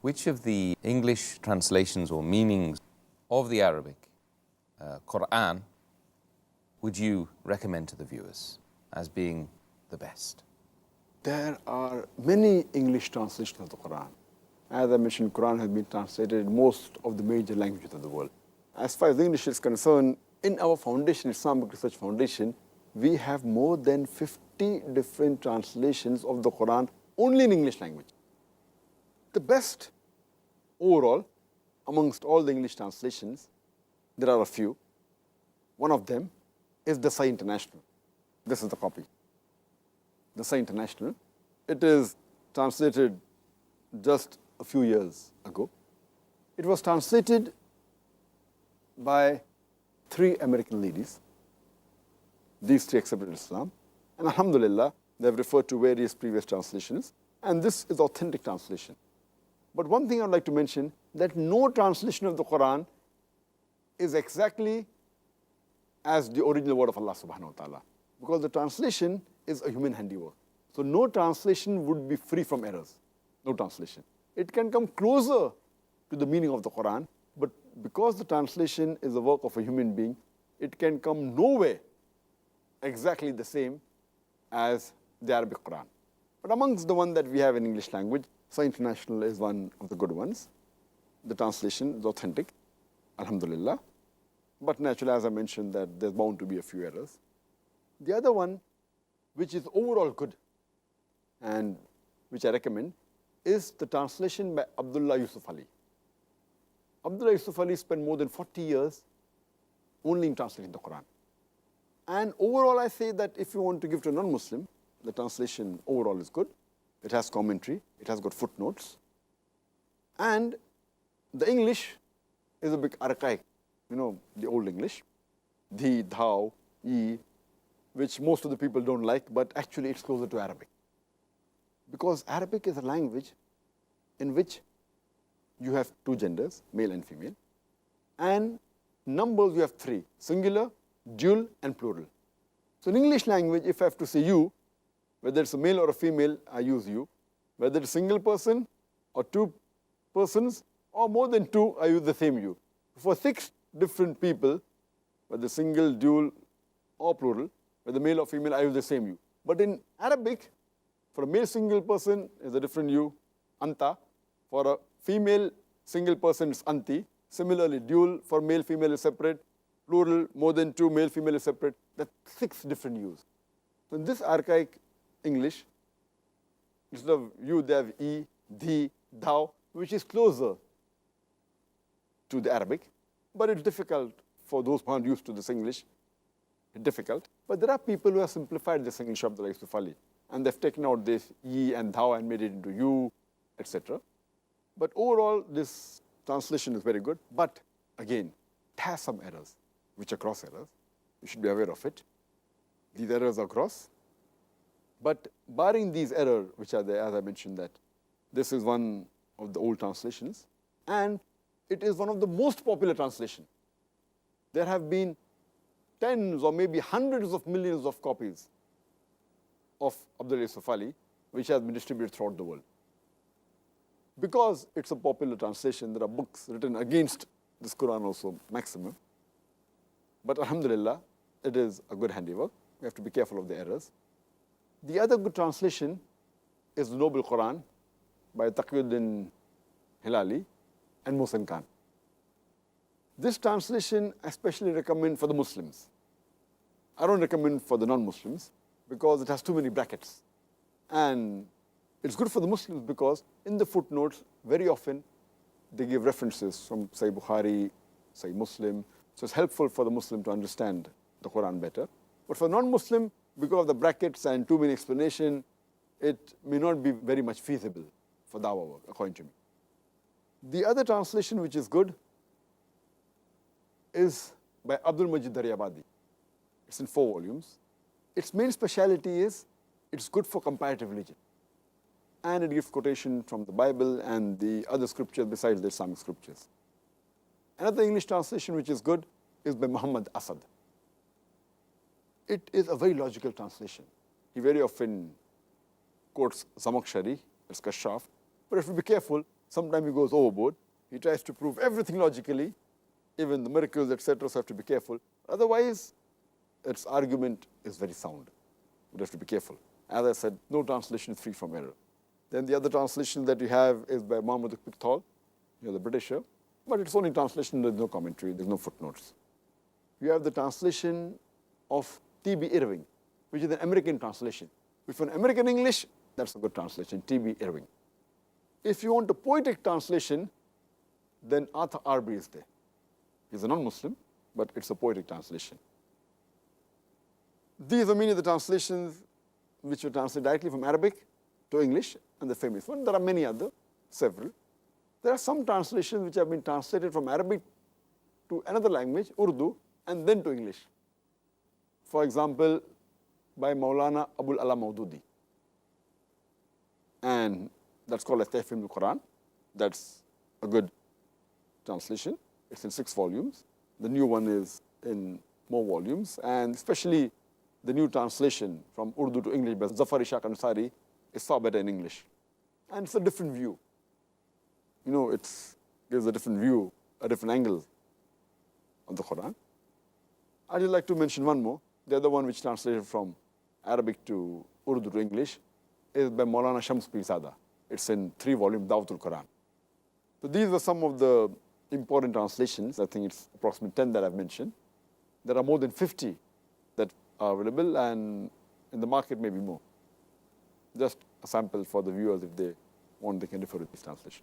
Which of the English translations or meanings of the Arabic Quran would you recommend to the viewers as being the best? There are many English translations of the Quran. As I mentioned, Quran has been translated in most of the major languages of the world. As far as English is concerned, in our foundation, Islamic Research Foundation, we have more than 50 different translations of the Quran only in English language. The best overall, amongst all the English translations, there are a few. One of them is the Sahih International. This is the copy. The Sahih International. It is translated just a few years ago. It was translated by 3 American ladies. These 3 accepted Islam. And alhamdulillah, they have referred to various previous translations. And this is authentic translation. But one thing I would like to mention, that no translation of the Quran is exactly as the original word of Allah subhanahu wa ta'ala. Because the translation is a human handiwork. So no translation would be free from errors. No translation. It can come closer to the meaning of the Quran, but because the translation is the work of a human being, it can come nowhere exactly the same as the Arabic Quran. But amongst the one that we have in English language, Sahih International is one of the good ones. The translation is authentic, alhamdulillah. But naturally, as I mentioned, that there's bound to be a few errors. The other one, which is overall good, and which I recommend, is the translation by Abdullah Yusuf Ali. Abdullah Yusuf Ali spent more than 40 years only in translating the Quran. And overall, I say that if you want to give to a non-Muslim, the translation overall is good. It has commentary, it has got footnotes. And the English is a bit archaic, the old English, thee, thou, ye, which most of the people don't like, but actually it's closer to Arabic. Because Arabic is a language in which you have 2 genders, male and female, and numbers you have 3, singular, dual, and plural. So in English language, if I have to say you, whether it's a male or a female, I use you. Whether it's a single person or 2 persons or more than 2, I use the same you. For 6 different people, whether single, dual, or plural, whether male or female, I use the same you. But in Arabic, for a male single person, is a different you, anta. For a female single person, it's anti. Similarly, dual for male, female is separate. Plural, more than 2, male, female is separate. That's 6 different yous. So in this archaic English, instead of you, they have e, thee, thou, which is closer to the Arabic. But it's difficult for those who aren't used to this English. It's difficult. But there are people who have simplified this English of the Yusuf Ali. And they've taken out this ye and thou and made it into you, etc. But overall, this translation is very good. But again, it has some errors, which are cross errors. You should be aware of it. These errors are cross. But barring these errors, which are there, as I mentioned, that this is one of the old translations, and it is one of the most popular translations. There have been tens or maybe hundreds of millions of copies of Abdullah Yusuf Ali, which has been distributed throughout the world. Because it's a popular translation, there are books written against this Quran also, maximum. But alhamdulillah, it is a good handiwork. We have to be careful of the errors. The other good translation is the Noble Quran by Taqiyuddin Hilali and Mohsen Khan. This translation I especially recommend for the Muslims. I don't recommend for the non-Muslims because it has too many brackets. And it's good for the Muslims because in the footnotes, very often they give references from Sahih Bukhari, Sahih Muslim. So it's helpful for the Muslim to understand the Quran better. But for non-Muslim, because of the brackets and too many explanation, it may not be very much feasible for dawah work, according to me. The other translation which is good is by Abdul Majid Daryabadi. It's in 4 volumes. Its main speciality is it's good for comparative religion. And it gives quotation from the Bible and the other scriptures besides the Islamic scriptures. Another English translation which is good is by Muhammad Asad. It is a very logical translation. He very often quotes Zamakshari, as Kashaf, but if you be careful, sometimes he goes overboard. He tries to prove everything logically, even the miracles, etc., so have to be careful. Otherwise, its argument is very sound. We have to be careful. As I said, no translation is free from error. Then the other translation that you have is by Muhammad Pickthall, the Britisher, but it's only translation, there's no commentary, there's no footnotes. You have the translation of T.B. Irving, which is an American translation. If an American English, that's a good translation, T.B. Irving. If you want a poetic translation, then Arthur Arby is there. He's a non-Muslim, but it's a poetic translation. These are many of the translations which were translated directly from Arabic to English, and the famous one. There are many other, several. There are some translations which have been translated from Arabic to another language, Urdu, and then to English. For example, by Maulana Abul Ala Maududi. And that's called as Tahfim al-Quran. That's a good translation. It's in 6 volumes. The new one is in more volumes, and especially the new translation from Urdu to English by Zafar Ishaq Ansari is far better in English. And it's a different view. It gives a different view, a different angle of the Quran. I'd just like to mention one more. The other one which translated from Arabic to Urdu to English is by Maulana Shams Pirzada. It's in 3 volumes, Dawtul Quran. So these are some of the important translations. I think it's approximately 10 that I've mentioned. There are more than 50 that are available, and in the market maybe more. Just a sample for the viewers, if they want, they can refer to this translation.